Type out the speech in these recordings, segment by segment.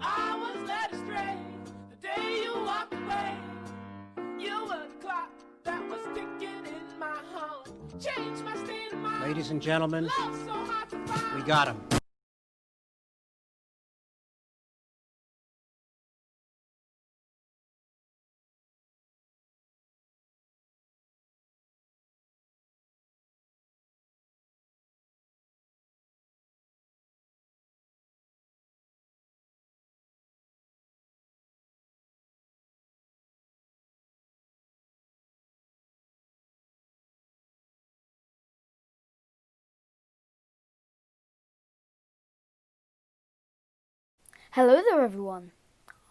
I was led astray the day you walked away. You were the clock that was ticking in my heart. Changed my state of mind. Ladies and gentlemen, Love so hard to find. we got him. Hello there everyone,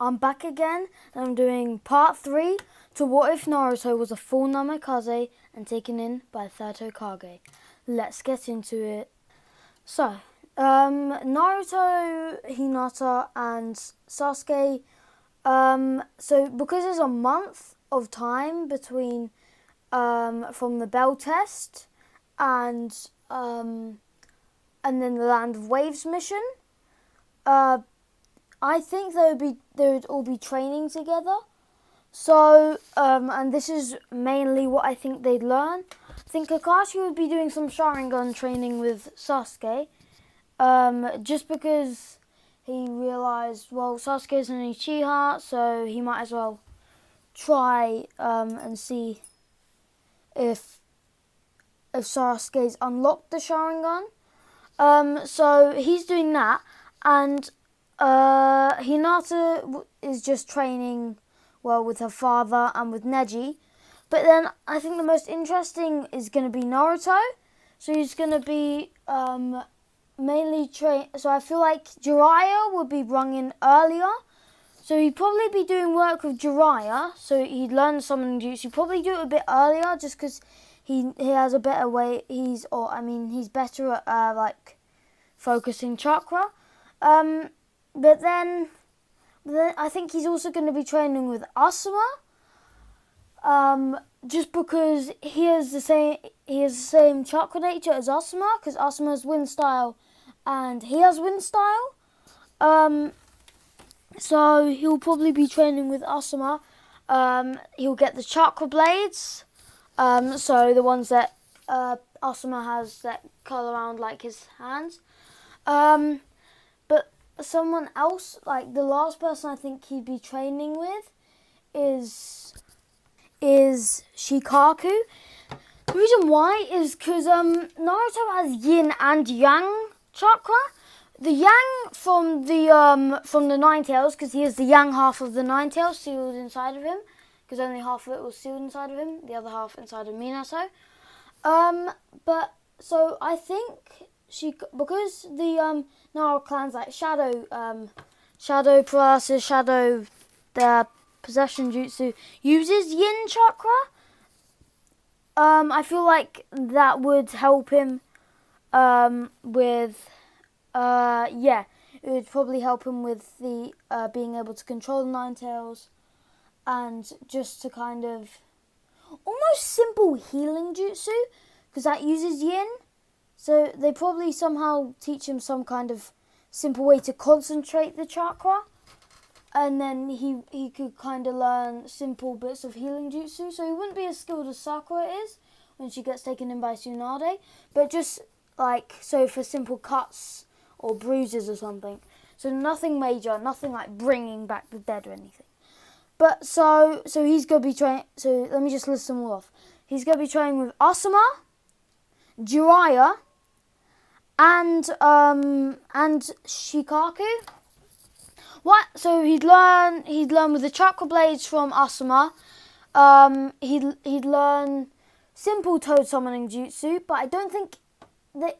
I'm back again and I'm doing part 3 to what if Naruto was a full namikaze and taken in by the third Hokage. Let's get into it. So, Naruto, Hinata and Sasuke, so because there's a month of time between from the bell test and then the Land of Waves mission, I think they would all be training together. So, and this is mainly what I think they'd learn. I think Kakashi would be doing some Sharingan training with Sasuke, just because he realised, well, Sasuke is an Uchiha, so he might as well try and see if Sasuke's unlocked the Sharingan. So he's doing that, and Hinata is just training, well, with her father and with Neji. But then I think the most interesting is going to be Naruto. So he's going to be mainly train. So I feel like Jiraiya would be brung in earlier. So he'd probably be doing work with Jiraiya. So he'd learn summoning jutsu. He'd probably do it a bit earlier just because he has a better way. He's better at like focusing chakra. But then I think he's also going to be training with Asuma, just because he has the same chakra nature as Asuma, because Asuma has wind style, and he has wind style. So he'll probably be training with Asuma. He'll get the chakra blades, so the ones that Asuma has that curl around like his hands. But someone else, like the last person I think he'd be training with is Shikaku. The reason why is because Naruto has yin and yang chakra. The yang from the Nine Tails, because he has the yang half of the Nine Tails sealed inside of him, because only half of it was sealed inside of him, the other half inside of Minato. But so I think because the Naruto clans like Shadow Paralysis, Shadow the Possession Jutsu uses Yin Chakra. I feel like that would help him with it would probably help him with the being able to control the Nine Tails, and just to kind of almost simple healing jutsu, because that uses Yin. So they probably somehow teach him some kind of simple way to concentrate the chakra, and then he could kind of learn simple bits of healing jutsu. So he wouldn't be as skilled as Sakura is when she gets taken in by Tsunade, but just like so for simple cuts or bruises or something. So nothing major, nothing like bringing back the dead or anything. But so he's gonna be training. So let me just list them all off. He's gonna be training with Asuma, Jiraiya, and Shikaku. What? So he'd learn with the chakra blades from Asuma. He'd learn simple toad summoning jutsu, but I don't think that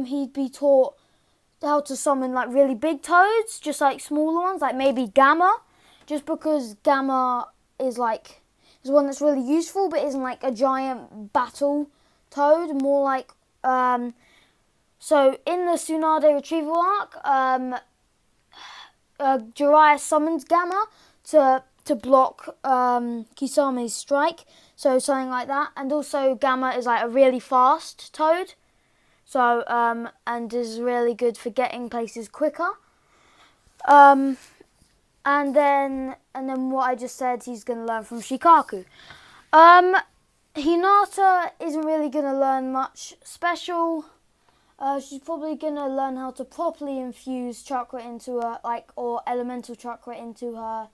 he'd be taught how to summon like really big toads, just like smaller ones, like maybe Gamma, just because Gamma is one that's really useful, but isn't like a giant battle toad, more like so in the Tsunade retrieval arc, Jiraiya summons Gamma to block Kisame's strike, so something like that. And also Gamma is like a really fast toad, so and is really good for getting places quicker. And then what I just said, he's going to learn from Shikaku. Hinata isn't really going to learn much special. She's probably going to learn how to properly infuse chakra into her, or elemental chakra into her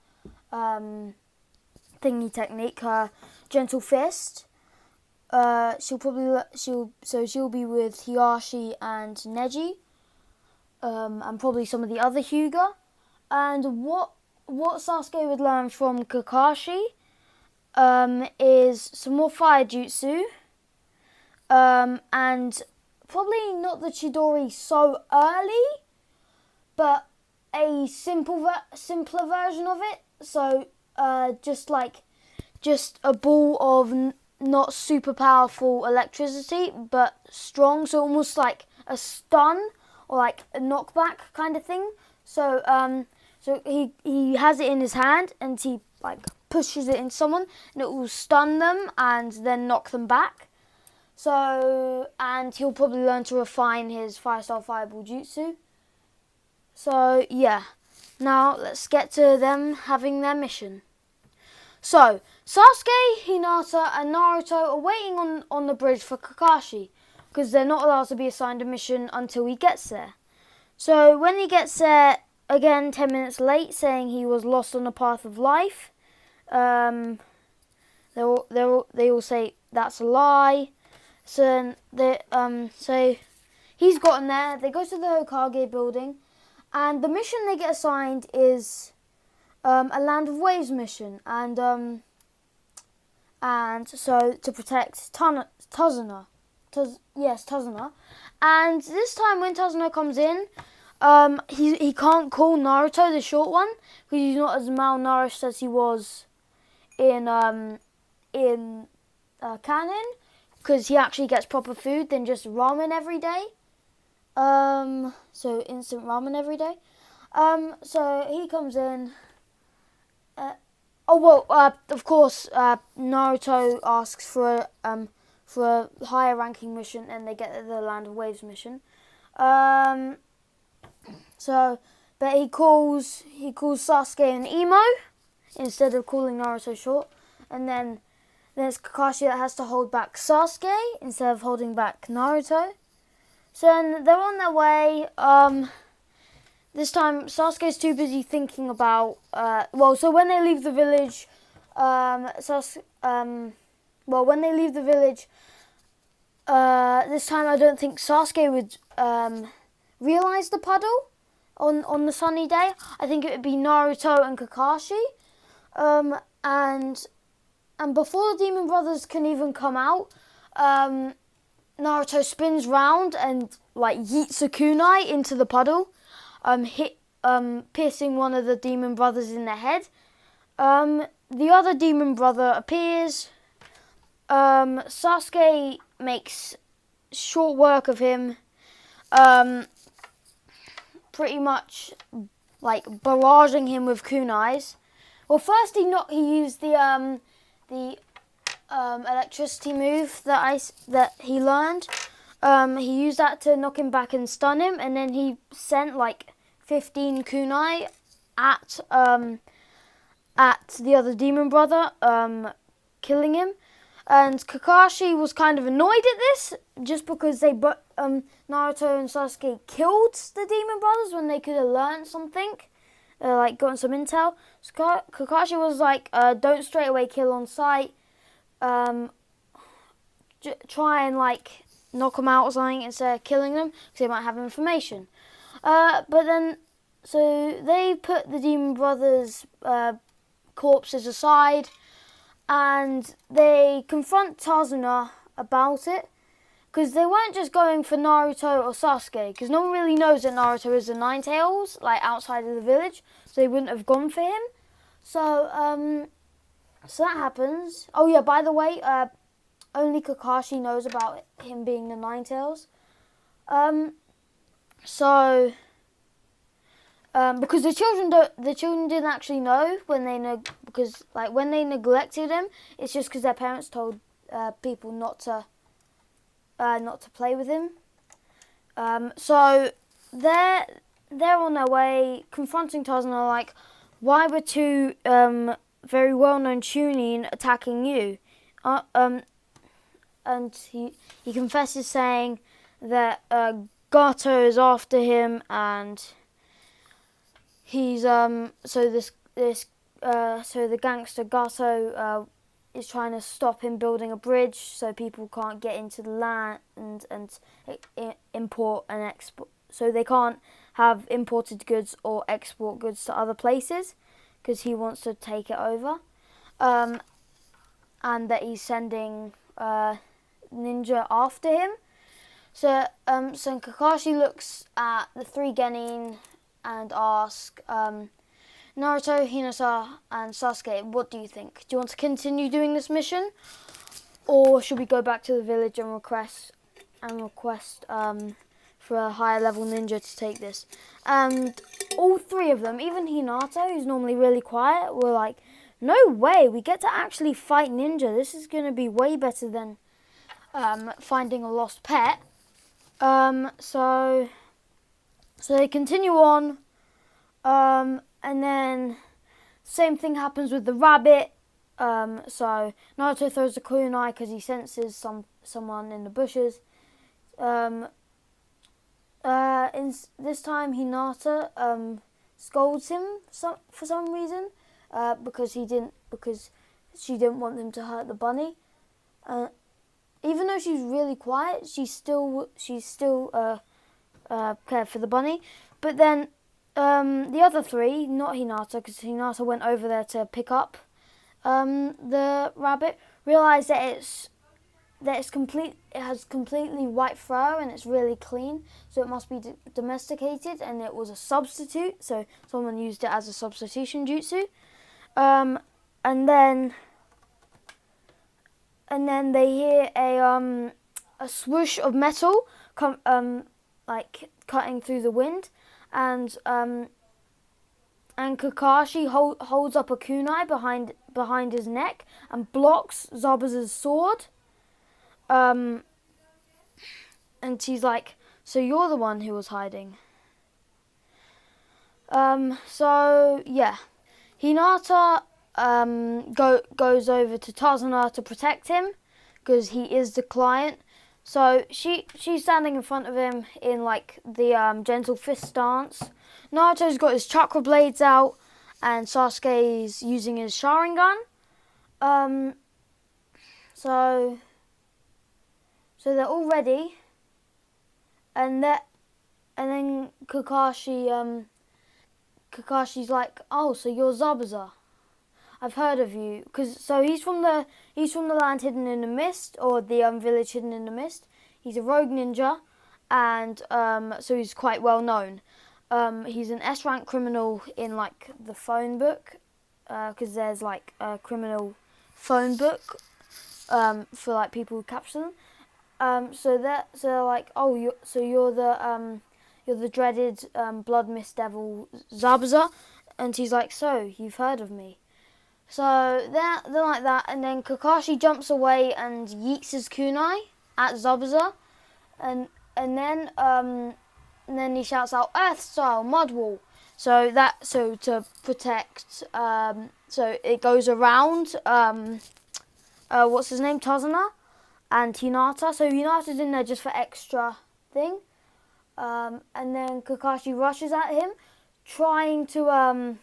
thingy technique, her gentle fist. She'll be with Hiyashi and Neji, and probably some of the other Hyuga. And what Sasuke would learn from Kakashi is some more fire jutsu, and probably not the Chidori so early, but a simpler version of it. So just a ball of not super powerful electricity, but strong. So almost like a stun or like a knockback kind of thing. So he has it in his hand and he pushes it in someone and it will stun them and then knock them back. So, and he'll probably learn to refine his Fire Style Fireball Jutsu. So, yeah. Now, let's get to them having their mission. So, Sasuke, Hinata and Naruto are waiting on the bridge for Kakashi, because they're not allowed to be assigned a mission until he gets there. So, when he gets there, again, 10 minutes late, saying he was lost on the path of life, they all say that's a lie. So he's gotten there. They go to the Hokage building, and the mission they get assigned is a Land of Waves mission, and so to protect Tazuna. Tazuna. And this time when Tazuna comes in, he can't call Naruto the short one because he's not as malnourished as he was in canon, because he actually gets proper food than just ramen every day. So instant ramen every day. So he comes in. Of course, Naruto asks for a higher ranking mission, and they get the Land of Waves mission. But he calls Sasuke an emo instead of calling Naruto short, and then it's Kakashi that has to hold back Sasuke instead of holding back Naruto. So then they're on their way. This time Sasuke's too busy thinking about. So when they leave the village, when they leave the village, this time I don't think Sasuke would realize the puddle on the sunny day. I think it would be Naruto and Kakashi. And before the Demon Brothers can even come out, Naruto spins round and yeets a kunai into the puddle, piercing one of the Demon Brothers in the head. The other Demon Brother appears. Sasuke makes short work of him, pretty much barraging him with kunais. Well, first he used the electricity move that he learned. He used that to knock him back and stun him, and then he sent 15 kunai at the other Demon Brother, killing him. And Kakashi was kind of annoyed at this, just because Naruto and Sasuke killed the Demon Brothers when they could have learned something, gotten some intel. So Kakashi was don't straight away kill on sight. Try and knock them out or something instead of killing them, because they might have information. But then, so they put the Demon Brothers' corpses aside, and they confront Tazuna about it, because they weren't just going for Naruto or Sasuke, because no one really knows that Naruto is the Ninetales, outside of the village, so they wouldn't have gone for him. So that happens. Oh yeah, by the way, only Kakashi knows about him being the Ninetales. Because the children didn't actually know when they neglected him. It's just because their parents told people not to play with him. So they're on their way, confronting Tazuna why were two very well-known Chunin attacking you? And he confesses saying that Gato is after him, and he's so the gangster Gato is trying to stop him building a bridge so people can't get into the land and import and export. So they can't have imported goods or export goods to other places because he wants to take it over. And that he's sending ninja after him. So Kakashi looks at the three genin and asks Naruto, Hinata, and Sasuke, what do you think? Do you want to continue doing this mission, or should we go back to the village and request for a higher level ninja to take this? And all three of them, even Hinata, who's normally really quiet, were like, no way, we get to actually fight ninja. This is going to be way better than finding a lost pet. So they continue on, and then same thing happens with the rabbit. So Naruto throws the kunai because he senses someone in the bushes. This time Hinata scolds him for some reason because she didn't want him to hurt the bunny. Even though she's really quiet, she still cared for the bunny. But then the other three, not Hinata, because Hinata went over there to pick up the rabbit, realised that it has completely white fur and it's really clean, so it must be domesticated, and it was a substitute, so someone used it as a substitution jutsu. And then they hear a swoosh of metal like cutting through the wind, and Kakashi holds up a kunai behind his neck and blocks Zabuza's sword. And she's like, so you're the one who was hiding. So yeah, Hinata goes over to Tazuna to protect him because he is the client. So she's standing in front of him in like the gentle fist stance. Naruto's got his chakra blades out, and Sasuke's using his Sharingan. So they're all ready, and then Kakashi's like, oh, so you're Zabuza. I've heard of you, so he's from the land hidden in the mist, or the village hidden in the mist. He's a rogue ninja, and so he's quite well known. He's an S rank criminal in like the phone book, because there's like a criminal phone book for like people who capture them. So they're like, oh, you're the dreaded blood mist devil Zabuza, and he's like, so you've heard of me. So they're like that, and then Kakashi jumps away and yeets his kunai at Zabuza, and then he shouts out Earth Style Mud Wall. So to protect, so it goes around what's his name, Tazuna and Hinata. So Hinata's in there just for extra thing, and then Kakashi rushes at him, trying to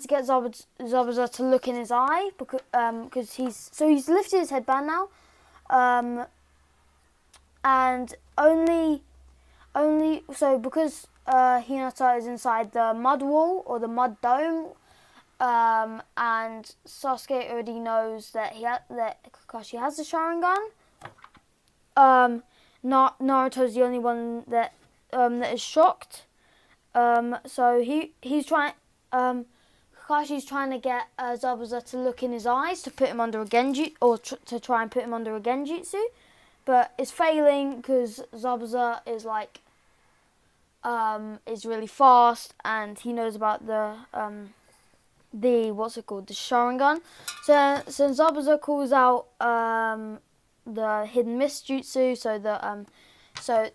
get Zabuza to look in his eye because he's lifted his headband now, and only because Hinata is inside the mud wall or the mud dome, and Sasuke already knows that that Kakashi has the Sharingan. Naruto's the only one that is shocked. So he's trying. Kakashi's trying to get Zabuza to look in his eyes to put him under a genjutsu, or to try and put him under a genjutsu, but it's failing because Zabuza is like is really fast, and he knows about the what's it called, the Sharingan. So Zabuza calls out the hidden mist jutsu, so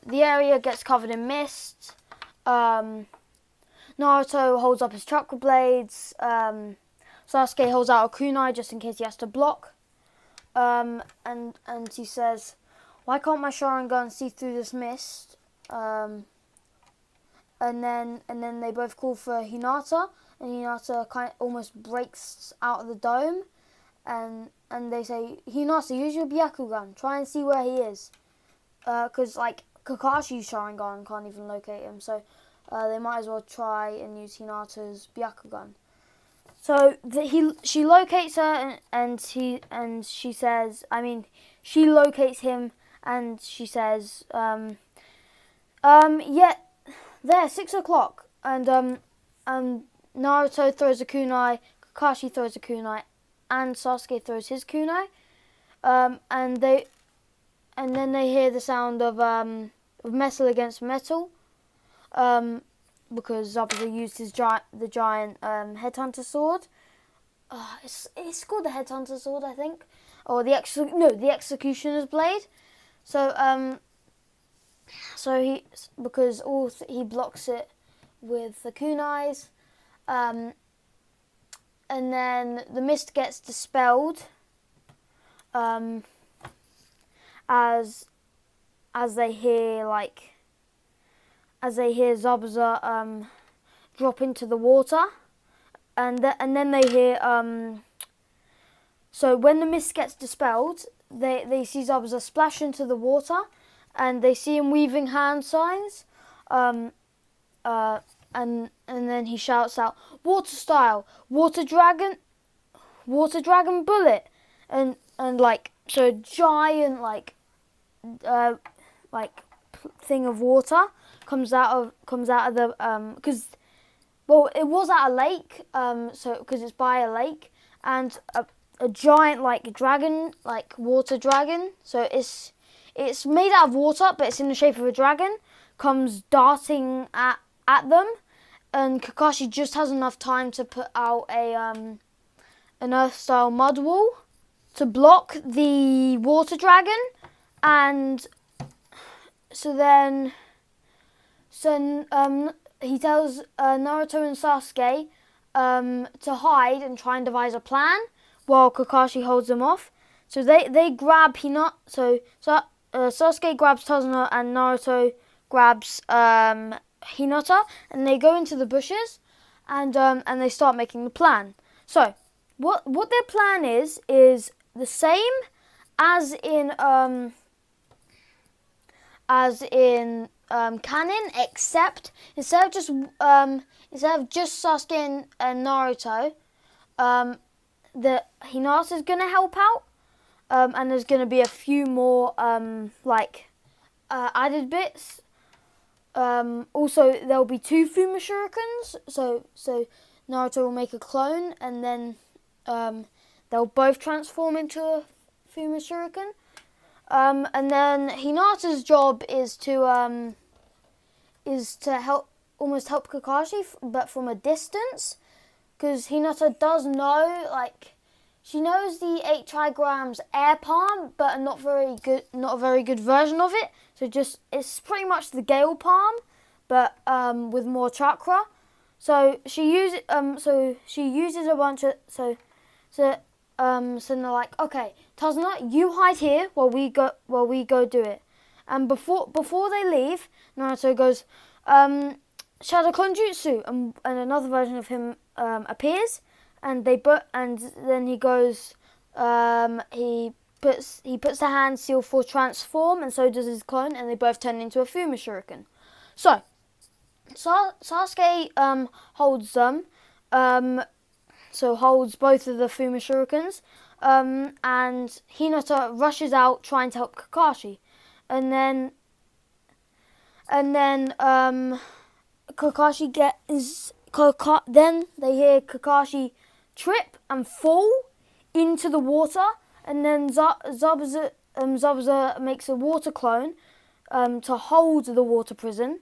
the area gets covered in mist. Naruto holds up his chakra blades. Sasuke holds out a kunai just in case he has to block. And he says, "Why can't my Sharingan see through this mist?" And then they both call for Hinata, and Hinata almost breaks out of the dome, and they say, "Hinata, use your Byakugan. Try and see where he is." Because like Kakashi's Sharingan can't even locate him, so they might as well try and use Hinata's Byakugan. So she locates her and she says, she locates him and she says, yeah, there, 6 o'clock, and Naruto throws a kunai, Kakashi throws a kunai, and Sasuke throws his kunai, and then they hear the sound of metal against metal, because Zabuza used the giant headhunter sword. It's called the headhunter sword, I think, or the executioner's blade. So he blocks it with the kunais, and then the mist gets dispelled. As they hear Zabuza drop into the water, and then they hear so when the mist gets dispelled, they see Zabuza splash into the water, and they see him weaving hand signs, and then he shouts out, "Water style, water dragon bullet," and so a giant thing of water comes out of the because it was at a lake, so because it's by a lake, and a giant dragon, water dragon, so it's made out of water but it's in the shape of a dragon, comes darting at them, and Kakashi just has enough time to put out an earth style mud wall to block the water dragon, and so he tells Naruto and Sasuke to hide and try and devise a plan while Kakashi holds them off. So they grab Hinata. So Sasuke grabs Tazuna and Naruto grabs Hinata, and they go into the bushes, and they start making the plan. So what their plan is the same as in canon, except instead of just Sasuke and Naruto, the Hinata is gonna help out, and there's gonna be a few more added bits. Also, there'll be 2 Fuma Shurikens, so Naruto will make a clone, and then they'll both transform into a Fuma Shuriken. And then Hinata's job is to help Kakashi, but from a distance, because Hinata does know, she knows the 8 trigrams air palm, but not a very good version of it. So it's pretty much the Gale palm, but with more chakra. So she uses a bunch of so they're like, "Okay, Tazuna, you hide here while we go do it." And before they leave, Naruto goes, "Shadow Clone Jutsu," and another version of him appears, and then he goes, he puts the hand seal for transform, and so does his clone, and they both turn into a Fuma Shuriken. So Sasuke holds them, holds both of the Fuma Shurikens, and Hinata rushes out trying to help Kakashi, and then then they hear Kakashi trip and fall into the water, and then Zabuza makes a water clone to hold the water prison.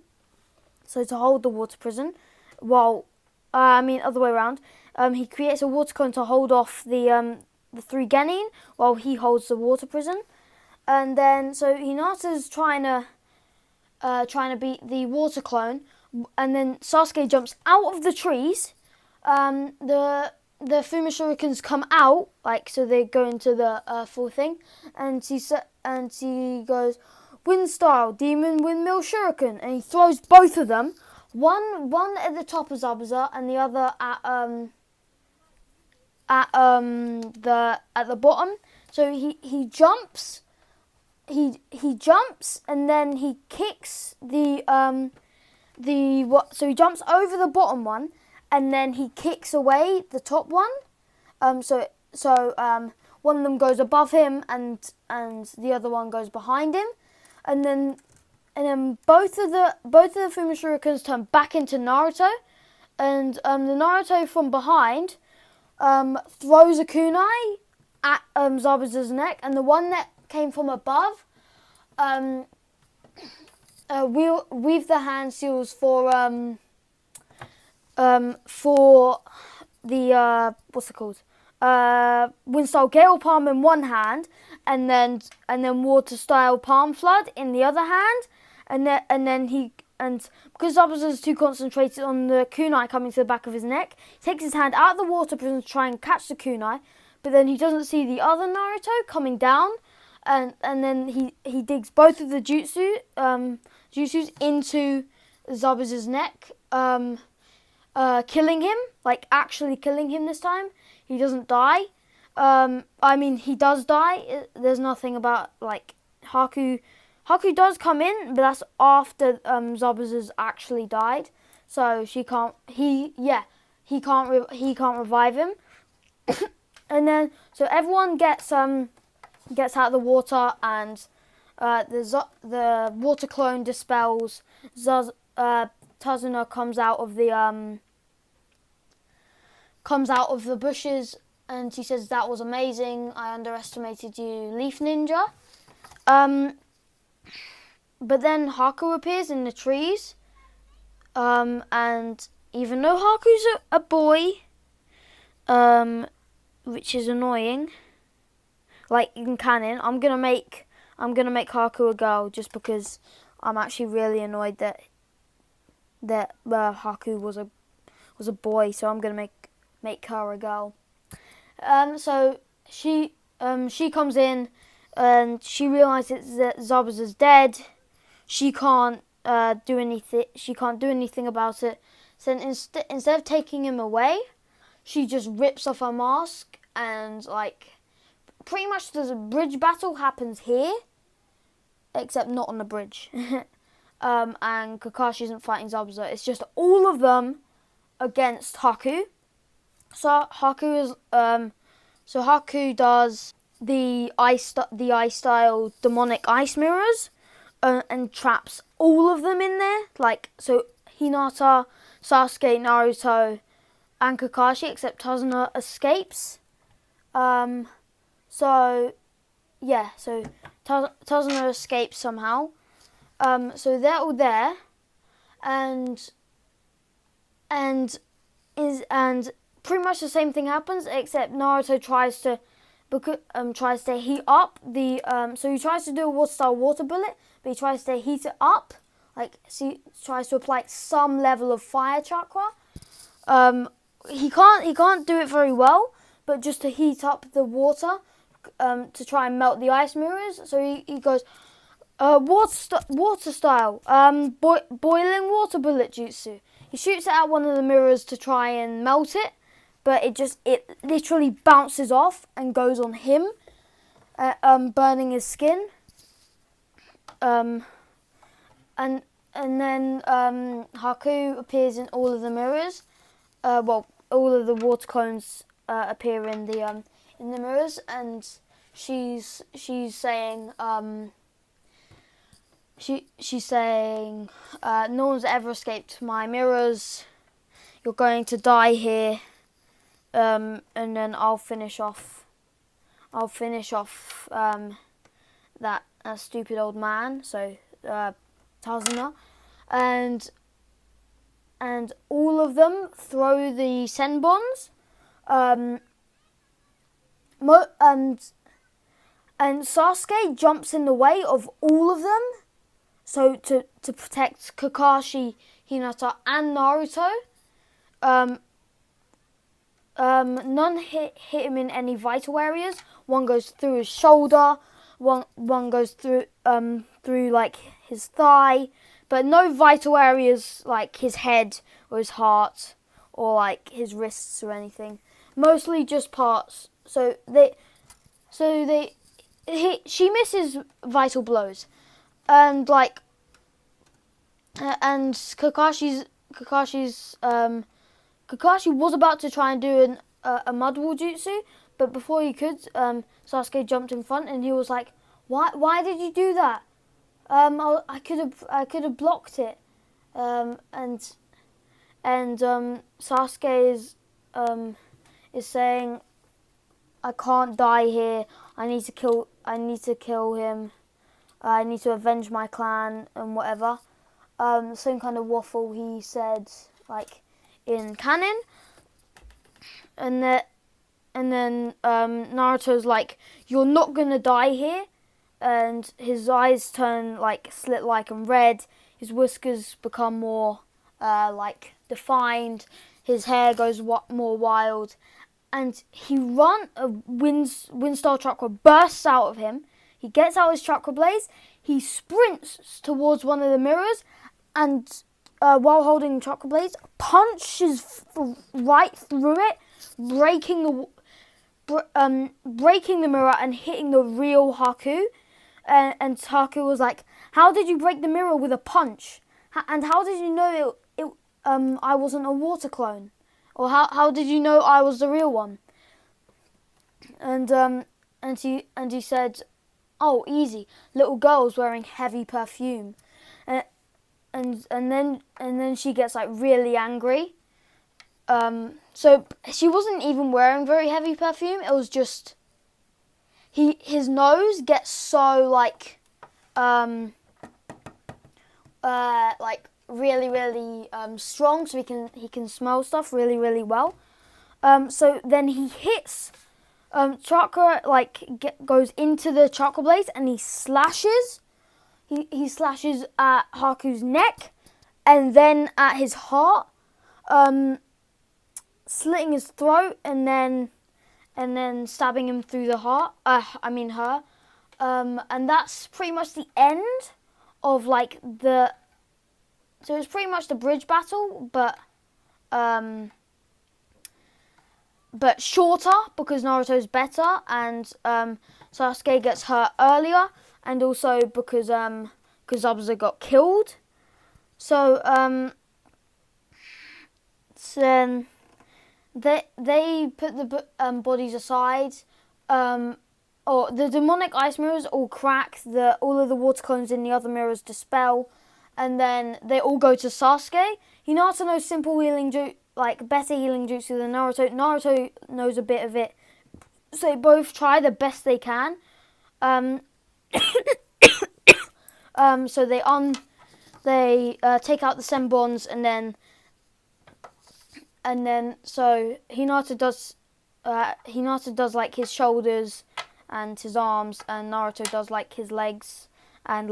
So to hold the water prison, while other way around. He creates a water cone to hold off the 3 Genin while he holds the water prison, and then so Hinata's trying to beat the water clone and then Sasuke jumps out of the trees. The Fuma Shurikens come out, like, so they go into the full thing, and he goes, Wind Style, Demon Windmill Shuriken, and he throws both of them, one at the top of Zabuza and the other at the bottom. So he jumps, he jumps, and then he kicks so he jumps over the bottom one, and then he kicks away the top one. So one of them goes above him, and the other one goes behind him, and then both of the Fuma Shurikens turn back into Naruto, and the Naruto from behind throws a kunai at Zabuza's neck, and the one that came from above weave the hand seals for the what's it called? Wind Style Gale Palm in one hand, and then Water Style Palm Flood in the other hand, and because Zabuza is too concentrated on the kunai coming to the back of his neck, he takes his hand out of the water prison to try and catch the kunai, but then he doesn't see the other Naruto coming down, and then he digs both of the jutsus into Zabuza's neck, killing him, like actually killing him this time. He doesn't die. I mean, he does die. There's nothing about, like, Haku does come in, but that's after Zabuza's actually died. So he can't revive him. And then so everyone gets out of the water, and the water clone dispels. Tazuna comes out of the bushes, and he says, "That was amazing. I underestimated you, Leaf Ninja." But then Haku appears in the trees, and even though Haku's a boy, which is annoying, like in canon, I'm gonna make Haku a girl just because I'm actually really annoyed that Haku was a boy, so I'm gonna make her a girl. So she comes in, and she realizes that Zabuza's dead. She can't do anything. She can't do anything about it. So instead of taking him away, she just rips off her mask, and like pretty much the bridge battle happens here, except not on the bridge. And Kakashi isn't fighting Zabuza. It's just all of them against Haku. So Haku does the ice style demonic ice mirrors, and traps all of them in there. Like, so Hinata, Sasuke, Naruto, and Kakashi, except Tazuna escapes. So Tazuna escapes somehow. So they're all there, and pretty much the same thing happens, except Naruto tries to heat up the so he tries to do a water style water bullet, but he tries to heat it up, like, so he tries to apply some level of fire chakra. He can't do it very well, but just to heat up the water, to try and melt the ice mirrors. So he goes, water style, boiling water bullet jutsu. He shoots it at one of the mirrors to try and melt it, but it literally bounces off and goes on him, burning his skin. And then Haku appears in all of the mirrors. All of the water clones appear in the mirrors, and she's saying she's saying no one's ever escaped my mirrors. You're going to die here. And then I'll finish off that stupid old man. So Tazuna, and all of them throw the senbons. And Sasuke jumps in the way of all of them. So to protect Kakashi, Hinata and Naruto. None hit him in any vital areas. One goes through his shoulder. One goes through like his thigh, but no vital areas like his head or his heart or like his wrists or anything. Mostly just parts. She misses vital blows, and like and Kakashi was about to try and do a mud wall jutsu, but before he could, Sasuke jumped in front and he was like, "Why did you do that? I could have blocked it." And Sasuke is saying, "I can't die here. I need to kill him. I need to avenge my clan and whatever." Same kind of waffle he said like in canon, and then Naruto's like, "You're not gonna die here," and his eyes turn like slit-like and red. His whiskers become more like defined. His hair goes more wild, and a wind-style chakra bursts out of him. He gets out his chakra blaze. He sprints towards one of the mirrors, and while holding the chakra blaze, punches right through it, breaking the mirror and hitting the real Haku. And Haku was like, "How did you break the mirror with a punch? And how did you know I wasn't a water clone? Or how did you know I was the real one?" And he said, "Oh, easy. Little girls wearing heavy perfume." And then she gets like really angry. So she wasn't even wearing very heavy perfume. It was just his nose gets so like really strong, so he can smell stuff really well. So then he hits chakra, goes into the chakra blaze, and he slashes. He slashes at Haku's neck and then at his heart, slitting his throat and then stabbing him through the heart. Her. And that's pretty much the end of so it's pretty much the bridge battle, but shorter because Naruto's better, and Sasuke gets hurt earlier, and also because Zabuza got killed. So then they put the bodies aside. Or the demonic ice mirrors all crack. All of the water clones in the other mirrors dispel, and then they all go to Sasuke. Hinata knows simple healing better healing jutsu than Naruto. Naruto knows a bit of it, so they both try the best they can. So they take out the senbons, and then so Hinata does like his shoulders and his arms, and Naruto does like his legs and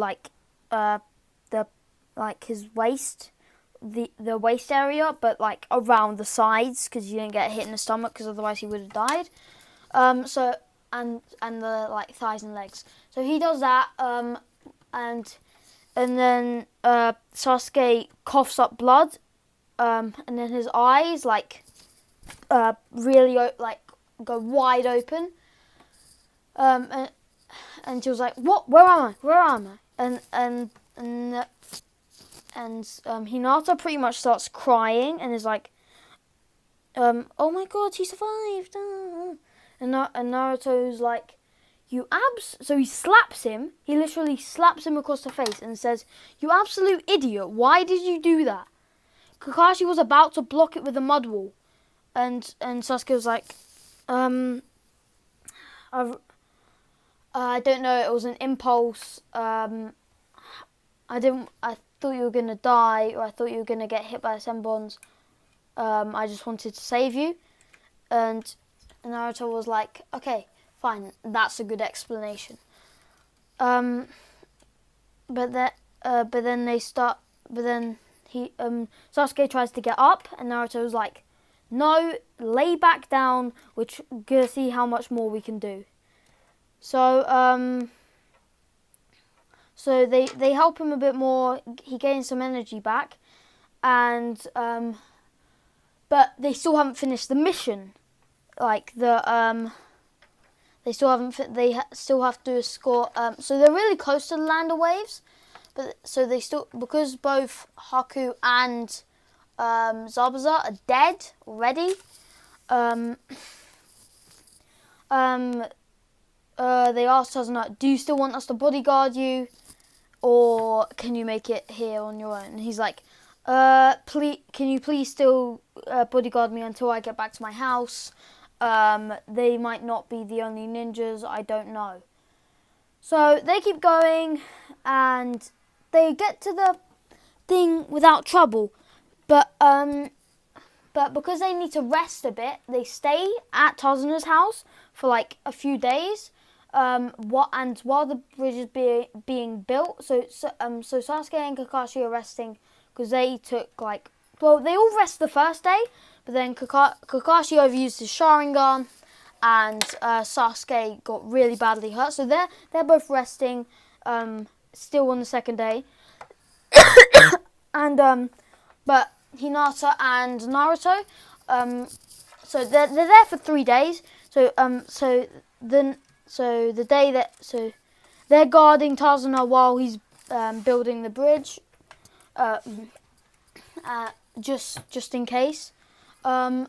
his waist, the waist area, but like around the sides, because you didn't get hit in the stomach, because otherwise he would have died. So and the thighs and legs. So he does that, and then Sasuke coughs up blood, and then his eyes really go wide open. And she was like, "What? Where am I? And Hinata pretty much starts crying and is like, "Oh my God, he survived!" And Naruto's like, "You abs!" So he slaps him. He literally slaps him across the face and says, "You absolute idiot! Why did you do that?" Kakashi was about to block it with a mud wall, and Sasuke was like, I don't know, it was an impulse. I thought you were going to die, or I thought you were going to get hit by the senbons. I just wanted to save you." And Naruto was like, "Okay, fine, that's a good explanation." But then Sasuke tries to get up, and Naruto's like, "No, lay back down. We're gonna see how much more we can do." So so they help him a bit more. He gains some energy back, and but they still haven't finished the mission. Like they still haven't. They still have to escort. So they're really close to the land of waves, but so they still, because both Haku and Zabuza are dead already. They asked Tazuna, "Do you still want us to bodyguard you, or can you make it here on your own?" And he's like, "Please, can you please still bodyguard me until I get back to my house? They might not be the only ninjas. I don't know." So they keep going, and they get to the thing without trouble, but because they need to rest a bit, they stay at Tazuna's house for like a few days. While the bridge is being built, so Sasuke and Kakashi are resting because they took they all rest the first day, but then Kakashi overused his Sharingan, and Sasuke got really badly hurt, so they're both resting still on the second day. And but Hinata and Naruto, so they're there for 3 days. So the day that they're guarding Tazuna while he's building the bridge, just in case, and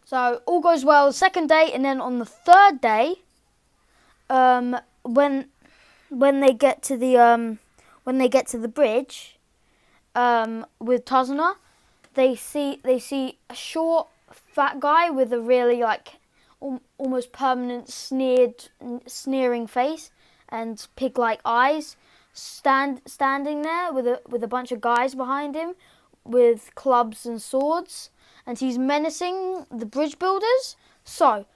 so all goes well the second day, and then on the third day, when they get to the bridge, with Tazuna, they see a short, fat guy with a really almost permanent sneering face and pig-like eyes, standing there with a bunch of guys behind him with clubs and swords, and he's menacing the bridge builders. So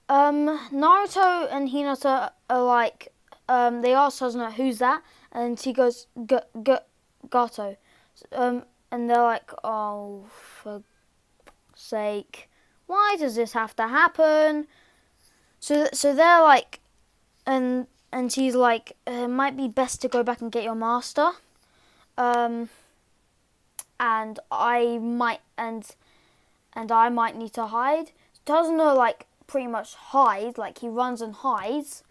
Naruto and Hinata are like, they ask Tazuna, "Who's that?" And he goes, "Gato." And they're like, "Oh, for sake, why does this have to happen?" So they're like, and she's like, "It might be best to go back and get your master, and I might need to hide." Tazuna pretty much hide, he runs and hides,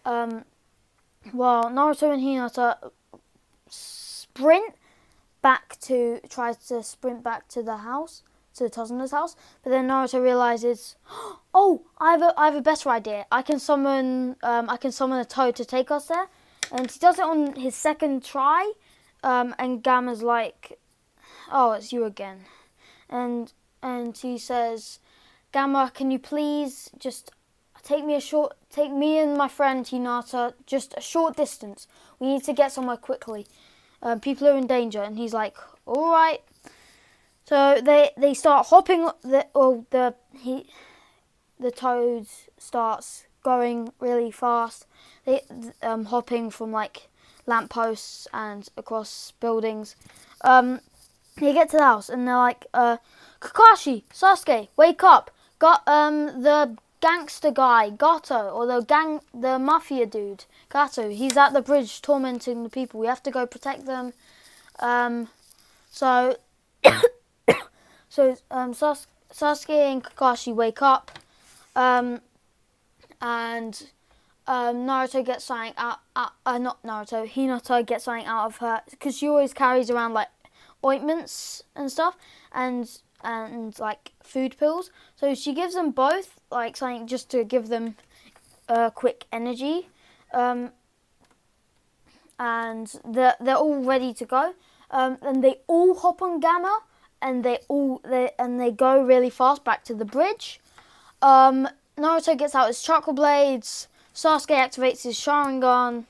while Naruto and Hinata tries to sprint back to the house, to Tazuna's house, but then Naruto realizes, "Oh, I have a better idea. I can summon a toad to take us there," and he does it on his second try, and Gamma's like, "Oh, it's you again," and he says, "Gamma, can you please just take me and my friend Hinata just a short distance. We need to get somewhere quickly. People are in danger." And he's like, "All right." So they start hopping. The toad starts going really fast. They hopping from lampposts and across buildings. They get to the house and they're like, "Kakashi, Sasuke, wake up! Got the gangster guy, Gato, or the mafia dude, Gato. He's at the bridge tormenting the people. We have to go protect them." So Sasuke and Kakashi wake up, and Naruto gets something out. Not Naruto. Hinata gets something out of her because she always carries around ointments and stuff, and food pills. So she gives them both something just to give them quick energy, and they're all ready to go. And they all hop on Gamma, and they go really fast back to the bridge. Naruto gets out his chakra blades. Sasuke activates his Sharingan,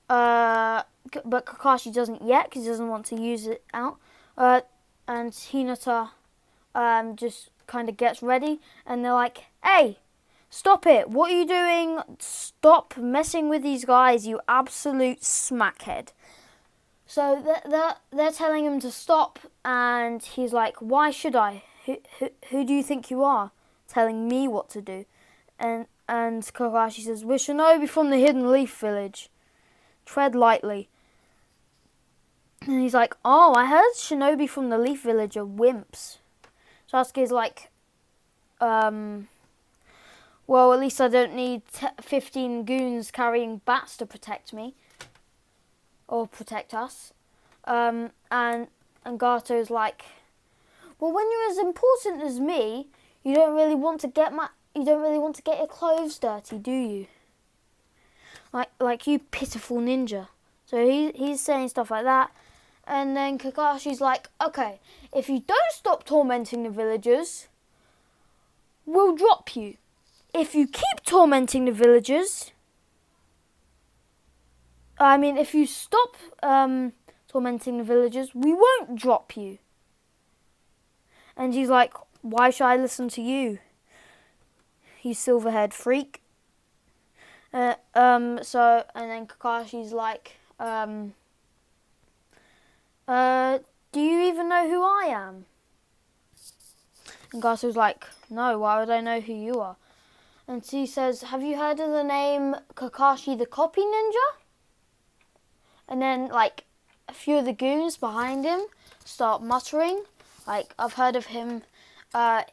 but Kakashi doesn't yet because he doesn't want to use it out. And Hinata just kind of gets ready, and they're like, "Hey, stop it! What are you doing? Stop messing with these guys, you absolute smackhead." So they're telling him to stop, and he's like, "Why should I? Who do you think you are, telling me what to do?" And Kakashi says, "We're shinobi from the Hidden Leaf Village. Tread lightly." And he's like, "Oh, I heard shinobi from the Leaf Village are wimps." Sasuke's like, well, at least I don't need 15 goons carrying bats to protect me. Or protect us." And Gato's like, "Well, when you're as important as me, you don't really want to get your clothes dirty, do you? Like you pitiful ninja." So he's saying stuff like that, and then Kakashi's like, "Okay, if you don't stop tormenting the villagers, we'll drop you. If you keep tormenting the villagers, if you stop tormenting the villagers, we won't drop you." And he's like, "Why should I listen to you, you silver-haired freak?" And then Kakashi's like, "Do you even know who I am?" And Gato's like, "No, why would I know who you are?" And he says, "Have you heard of the name Kakashi the Copy Ninja?" And then, like, a few of the goons behind him start muttering, like, "I've heard of him. My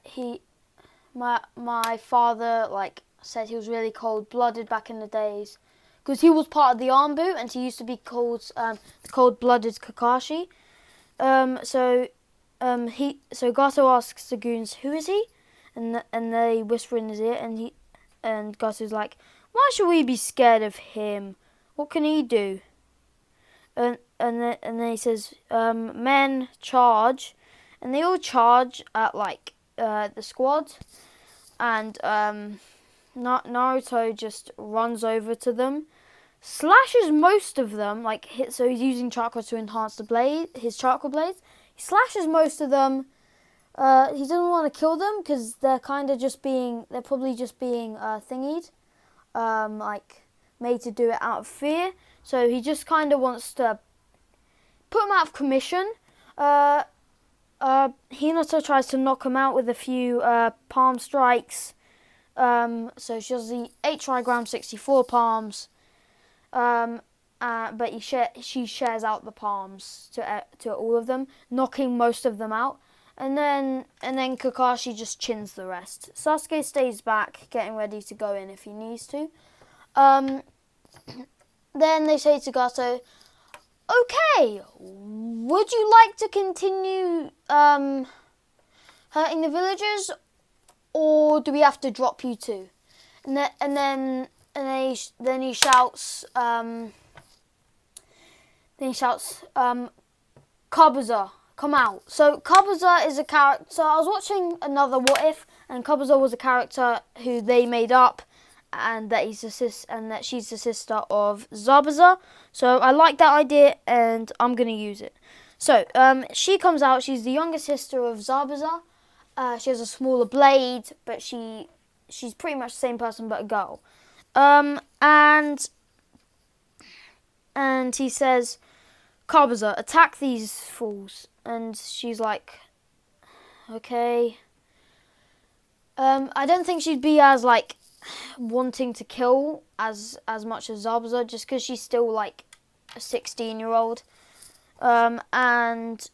father, like, said he was really cold-blooded back in the days, because he was part of the Anbu, and he used to be called the cold-blooded Kakashi." So Gato asks the goons, "Who is he?" And they whisper in his ear, and Gato's like, "Why should we be scared of him? What can he do?" And then he says, "Men, charge," and they all charge at like the squad, and Naruto just runs over to them, slashes most of them, so he's using chakra to enhance his chakra blades. He slashes most of them. He doesn't want to kill them because they're probably just being thingied, made to do it out of fear. So he just kind of wants to put them out of commission. Hinata tries to knock him out with a few palm strikes. So she does the 8 trigram 64 palms. But she shares out the palms to all of them, knocking most of them out. And then Kakashi just chins the rest. Sasuke stays back, getting ready to go in if he needs to. Then they say to Gato, "Okay, would you like to continue hurting the villagers, or do we have to drop you too?" And then he shouts, "Kabuza, come out." So Kabuza is a character. So I was watching another What If, and Kabuza was a character who they made up, and that she's the sister of Zabuza. So I like that idea, and I'm gonna use it. So she comes out. She's the younger sister of Zabuza. She has a smaller blade, but she's pretty much the same person but a girl. And he says, "Kabuza, attack these fools." And she's like, "Okay." I don't think she'd be as wanting to kill as much as Zabuza, just because she's still like a 16-year-old. And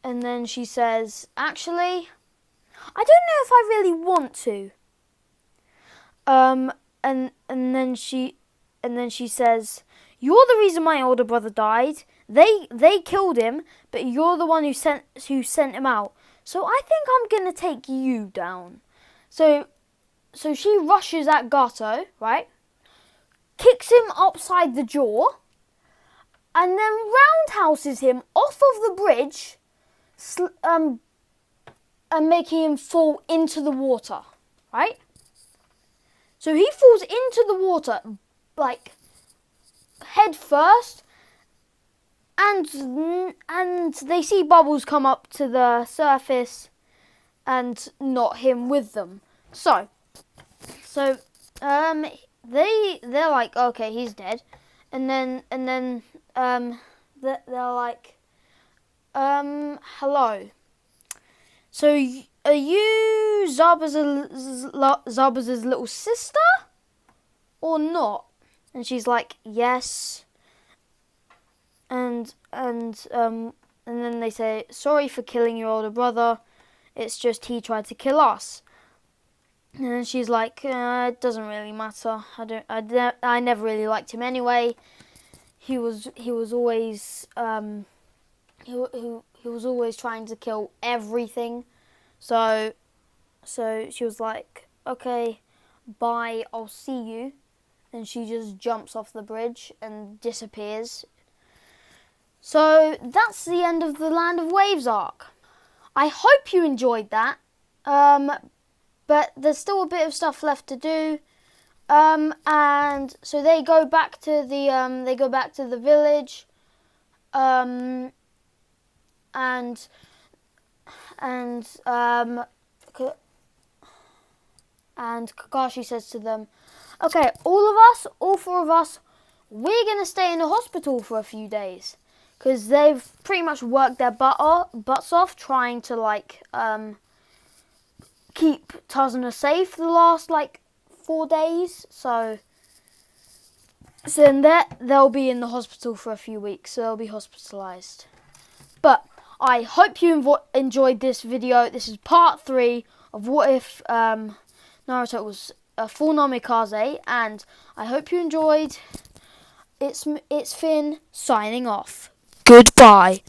then she says, "Actually, I don't know if I really want to." And then she says, "You're the reason my older brother died. They killed him, but you're the one who sent him out. So I think I'm gonna take you down." So she rushes at Gato, right? Kicks him upside the jaw, and then roundhouses him off of the bridge, and making him fall into the water, right? So he falls into the water, like, head first, and they see bubbles come up to the surface, and not him with them. So they're like, "Okay, he's dead." then they're like, hello. So are you Zabaz's little sister or not? And she's like, yes. And then they say, sorry for killing your older brother. It's just he tried to kill us. And then she's like, it doesn't really matter. I never really liked him anyway. He was always he was always trying to kill everything. So she was like, okay, bye, I'll see you. And she just jumps off the bridge and disappears. So that's the end of the Land of Waves arc. I hope you enjoyed that. But there's still a bit of stuff left to do. And so they go back to the village. And Kakashi says to them, okay, all four of us, we're going to stay in the hospital for a few days. Because they've pretty much worked their butts off trying to, keep Tazuna safe the last, 4 days. So then they'll be in the hospital for a few weeks. So they'll be hospitalized. But I hope you enjoyed this video. This is part 3 of What If Naruto was a full namikaze. And I hope you enjoyed. It's Finn signing off. Goodbye.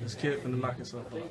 This kid finna knock himself out.